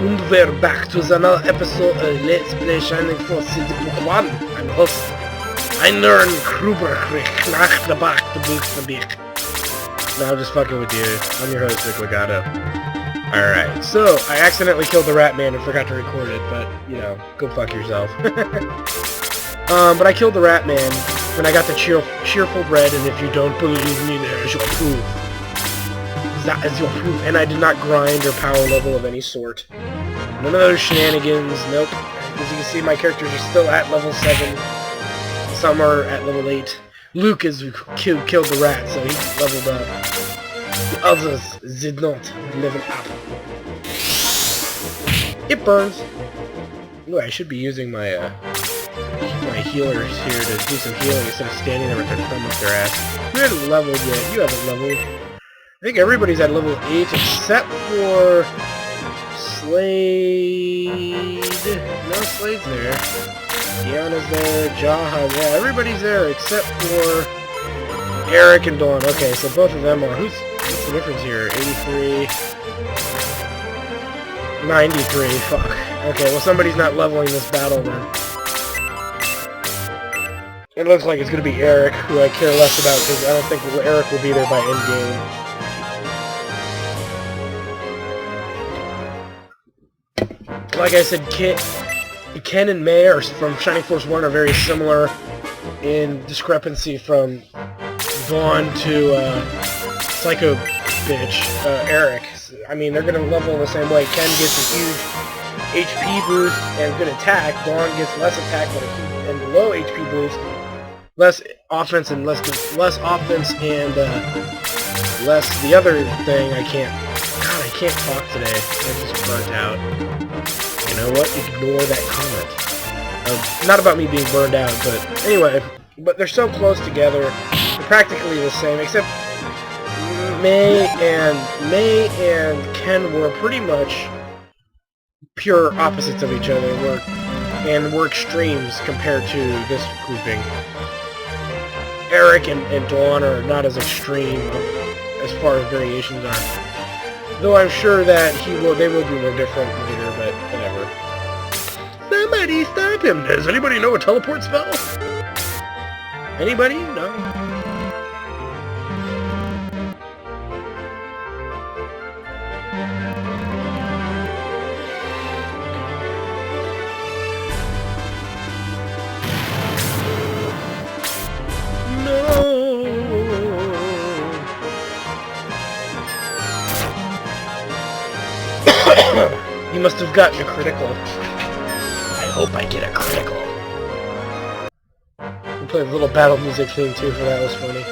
And we're back to another episode of Let's Play Shining Force City Book 1. I'm host Einern Kruberkrieg nach der Bach the Buchstabik. No, I'm just fucking with you. I'm your host, Nick Legato. Alright, so I accidentally killed the Rat Man and forgot to record it, but, you know, go fuck yourself. But I killed the Rat Man, and I got the cheerful bread, and if you don't believe me, there's your proof. That is your proof, and I did not grind or power level of any sort. None of those shenanigans, nope. As you can see, my characters are still at level 7. Some are at level 8. Luke is who killed the rat, so he leveled up. The others did not level up. It burns. Ooh, I should be using my my healers here to do some healing instead of standing there with their thumb up their ass. You haven't leveled yet. You haven't leveled. I think everybody's at level 8 except for Slade. No, Slade's there. Deanna's there. Jaha's there. Everybody's there except for Eric and Dawn. Okay, so both of them are. What's the difference here? 83. 93. Fuck. Okay, well somebody's not leveling this battle then. It looks like it's going to be Eric, who I care less about because I don't think Eric will be there by endgame. Like I said, Ken and May are from Shining Force 1 are very similar in discrepancy from Dawn to Psycho Bitch, Eric. I mean, they're going to level the same way. Ken gets a huge HP boost and good attack. Dawn gets less attack and low HP boost. Less offense and less offense and less the other thing. I can't talk today. I'm just burnt out. You know what? Ignore that comment. Not about me being burned out, but anyway. But they're so close together. They're practically the same, except May and Ken were pretty much pure opposites of each other. We're extremes compared to this grouping. Eric and Dawn are not as extreme as far as variations are. Though I'm sure that they will be more different later, but whatever. Somebody stop him! Does anybody know a teleport spell? Anybody? No? You must have gotten a critical. I hope I get a critical. We played a little battle music theme too for that. Was funny.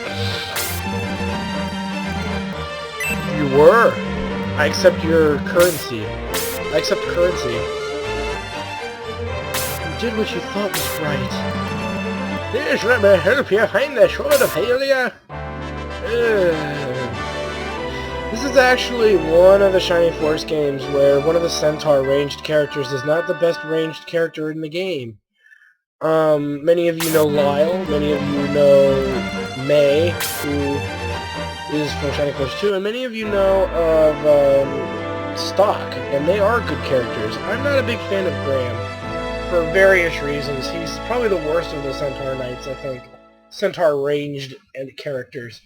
You were. I accept your currency. I accept currency. You did what you thought was right. This let me help you find the sword of Hylia. This is actually one of the Shining Force games where one of the Centaur ranged characters is not the best ranged character in the game. Many of you know Lyle, many of you know May, who is from Shining Force 2, and many of you know of Stock, and they are good characters. I'm not a big fan of Graham, for various reasons. He's probably the worst of the Centaur Knights, I think. Centaur ranged characters.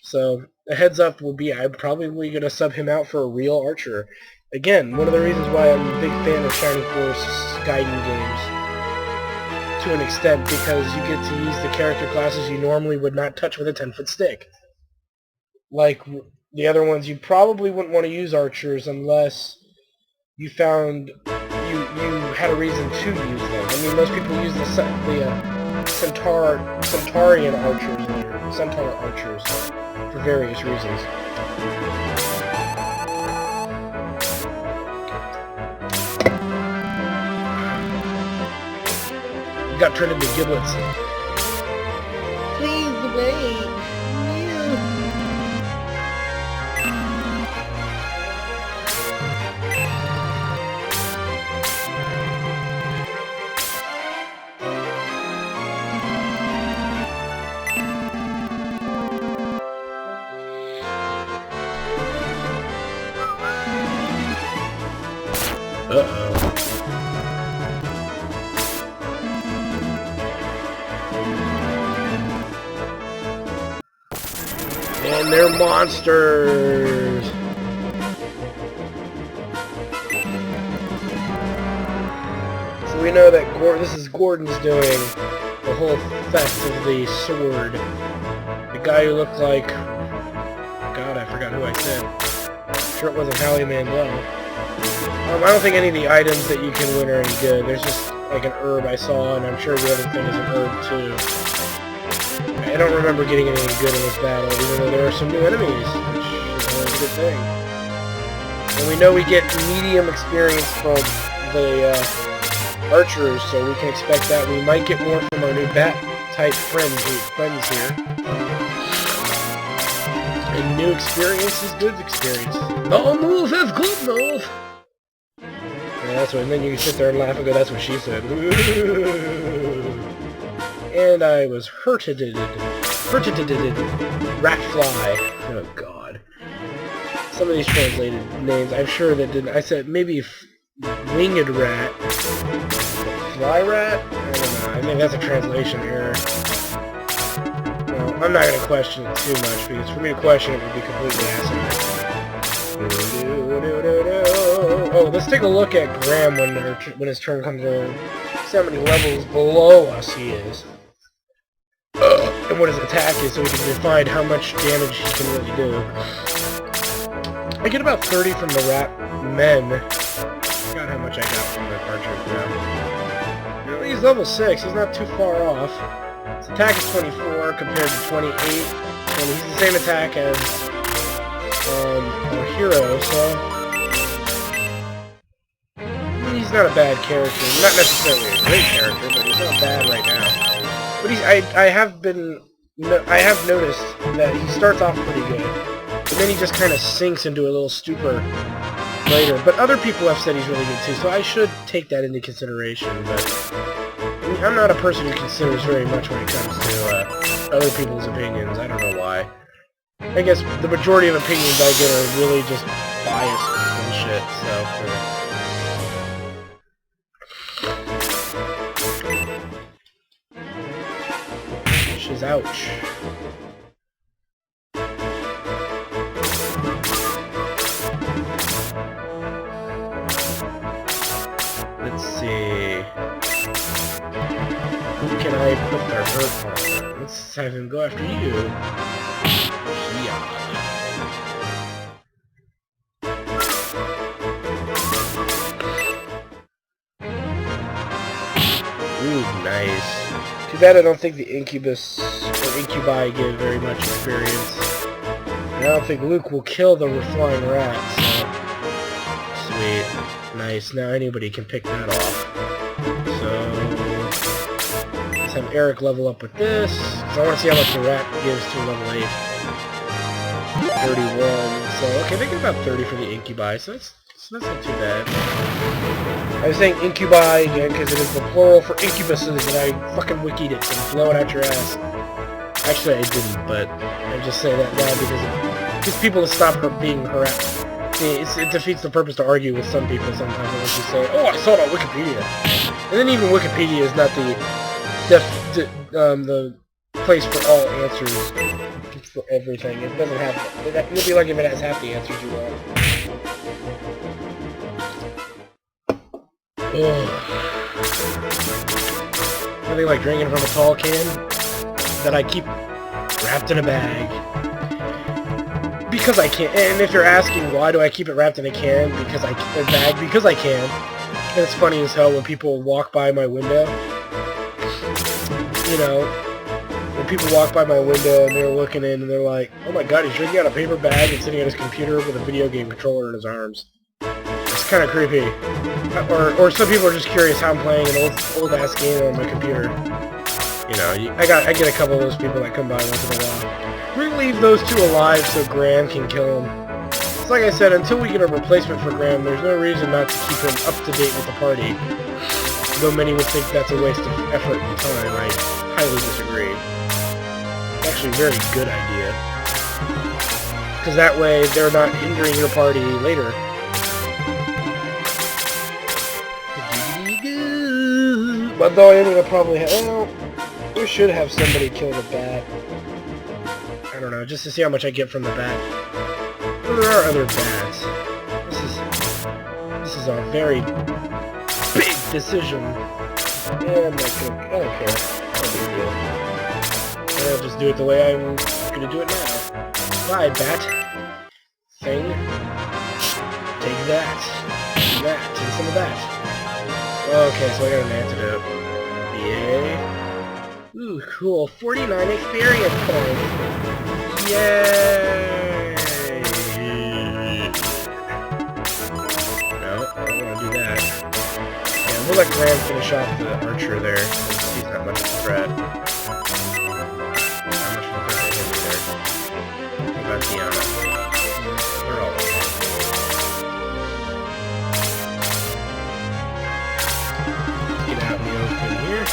So, a heads up will be I'm probably going to sub him out for a real archer. Again, one of the reasons why I'm a big fan of Shining Force Gaiden games. To an extent, because you get to use the character classes you normally would not touch with a 10-foot stick. Like the other ones, you probably wouldn't want to use archers unless you found you had a reason to use them. I mean, most people use the Centaurian archers, or Centaur archers, for various reasons. You got turned into giblets. Please wait. Uh-oh. And they're monsters! So we know that this is Gordon's doing the whole theft of the sword. The guy who looked like... God, I forgot who I said. I'm sure it wasn't Howie Mandel. I don't think any of the items that you can win are any good. There's just like an herb I saw, and I'm sure the other thing is an herb too. I don't remember getting anything good in this battle, even though there are some new enemies, which is always a good thing. And we know we get medium experience from the archers, so we can expect that. We might get more from our new bat-type friends here. And new experience is good experience. No move is good move! Yeah, that's what, and then you can sit there and laugh and go, that's what she said. And I was hurted. Ratfly. Oh god. Some of these translated names, I'm sure that didn't. I said maybe winged rat. Fly rat? I don't know. I think that's a translation error. Well, I'm not going to question it too much, because for me to question it would be completely asinine. Oh, let's take a look at Graham when his turn comes around. See how many levels below us he is. And what his attack is, so we can define how much damage he can really do. I get about 30 from the rat men. I forgot how much I got from the archers now. He's level 6, he's not too far off. His attack is 24 compared to 28, and he's the same attack as our hero, so he's not a bad character. Not necessarily a great character, but he's not bad right now. But I have noticed that he starts off pretty good, and then he just kind of sinks into a little stupor later. But other people have said he's really good too, so I should take that into consideration. But I'm not a person who considers very much when it comes to other people's opinions. I don't know why. I guess the majority of opinions I get are really just biased bullshit, so... She's ouch. Let's see... Who can I put their hurt on? Let's have him go after you. Yeah. Ooh, nice. Too bad I don't think the Incubus or Incubi give very much experience. And I don't think Luke will kill the flying rat, so... Sweet. Nice. Now anybody can pick that off. So... let's have Eric level up with this, because I want to see how much the rat gives to level 8. 31. So, okay, they get about 30 for the Incubi, so that's not too bad. I was saying Incubi again because it is the plural for incubuses, and I fucking wikied it, so blow it out your ass. Actually, I didn't, but I just say that now because it gets people to stop being harassed. It defeats the purpose to argue with some people sometimes unless you say, oh, I saw it on Wikipedia. And then even Wikipedia is not the place for all answers for everything. It doesn't have that. You'll be lucky if it has half the answers you want. Ugh. Nothing like drinking from a tall can that I keep wrapped in a bag. Because I can. And if you're asking why do I keep it wrapped in a can, because I can. And it's funny as hell when people walk by my window. You know, when people walk by my window and they're looking in and they're like, oh my god, he's drinking out a paper bag and sitting at his computer with a video game controller in his arms. It's kind of creepy. Or some people are just curious how I'm playing an old-ass game on my computer. You know, I get a couple of those people that come by once in a while. We're gonna leave those two alive so Graham can kill him. It's like I said, until we get a replacement for Graham, there's no reason not to keep him up to date with the party. Though many would think that's a waste of effort and time, I highly disagree. It's actually a very good idea. Because that way, they're not hindering your party later. But though I am gonna probably have... Well, we should have somebody kill the bat. I don't know, just to see how much I get from the bat. Well, there are other bats. This is a very big decision. Yeah, I'm not gonna... I don't care. No big deal. I'll just do it the way I'm gonna do it now. Bye, bat. Thing. Take that. And that. And some of that. Okay, so I got an antidote. Yay. Ooh, cool. 49 experience points. Yay! No, I don't want to do that. Yeah, we'll let Graham finish off the archer there, since he's not much of a threat. Not much of a threat to him either. What about Diana? They're all okay. Get out in the open here.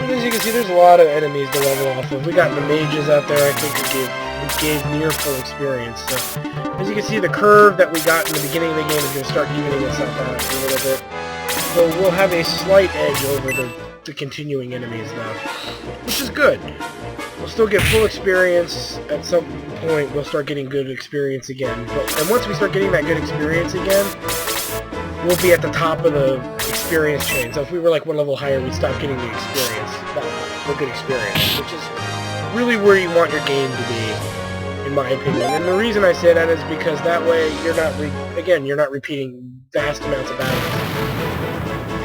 As you can see, there's a lot of enemies to level off of. We got the mages out there, I think we gave near full experience. So, as you can see, the curve that we got in the beginning of the game is going to start evening itself out a little bit. So we'll have a slight edge over the continuing enemies, though, which is good. We'll still get full experience. At some point, we'll start getting good experience again. And once we start getting that good experience again, we'll be at the top of the experience chain. So if we were like one level higher, we'd stop getting the experience, the good experience, which is really where you want your game to be, in my opinion. And the reason I say that is because that way you're not, you're not repeating vast amounts of battles.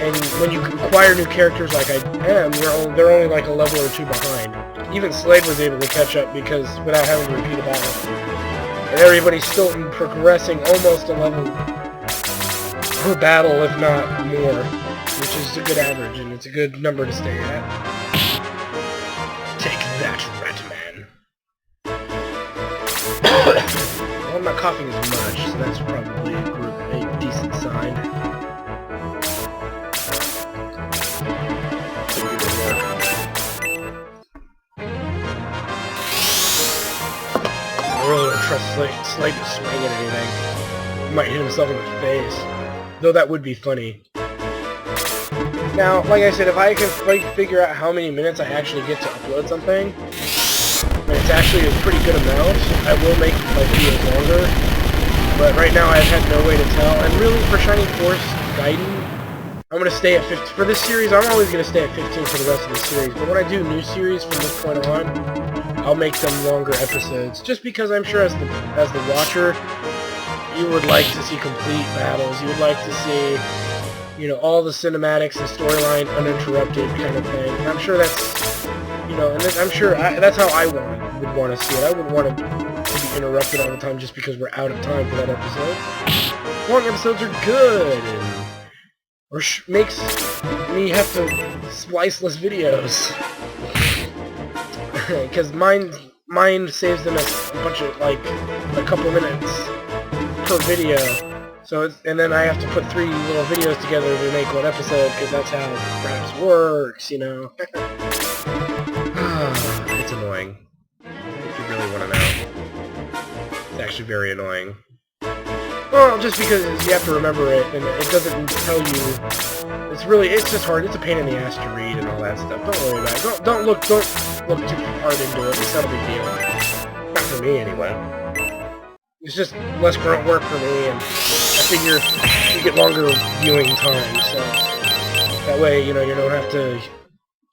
And when you acquire new characters like I am, they're only like a level or two behind. Even Slade was able to catch up because without having to repeat a battle. And everybody's still progressing almost a level per battle, if not more, which is a good average, and it's a good number to stay at. Take that, Ratman. Well, I'm not coughing as much, so that's probably a decent sign. I really don't trust Slade to swing at anything. He might hit himself in the face. Though that would be funny. Now, like I said, if I can figure out how many minutes I actually get to upload something, and it's actually a pretty good amount, I will make my videos longer. But right now I've had no way to tell. And really, for Shining Force Gaiden, I'm going to stay at 15. For this series, I'm always going to stay at 15 for the rest of the series. But when I do new series from this point on, I'll make them longer episodes. Just because I'm sure as the watcher, you would like to see complete battles. You would like to see, you know, all the cinematics and storyline uninterrupted kind of thing. And I'm sure that's, you know, and I'm sure that's how I would want to see it. I wouldn't want it to be interrupted all the time just because we're out of time for that episode. Long episodes are good, or makes me have to splice less videos. Because mine saves them a bunch of, like, a couple minutes per video, so and then I have to put 3 little videos together to make one episode, because that's how Fraps works, you know. It's annoying, if you really want to know. It's actually very annoying. Well, just because you have to remember it, and it doesn't tell you. It's just hard. It's a pain in the ass to read and all that stuff. Don't worry about it. Don't look too hard into it. It's not a big deal. Not for me, anyway. It's just less grunt work for me, and I figure you get longer viewing time, so that way, you know, you don't have to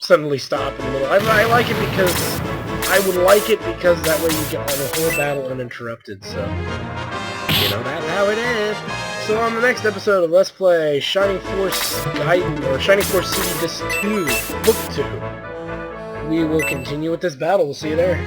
suddenly stop in the middle. I like it because I would like it because that way you get the whole battle uninterrupted, so you know, that's how it is. So on the next episode of Let's Play Shining Force Gaiden, or Shining Force City Disc 2, Book 2, we will continue with this battle. We'll see you there.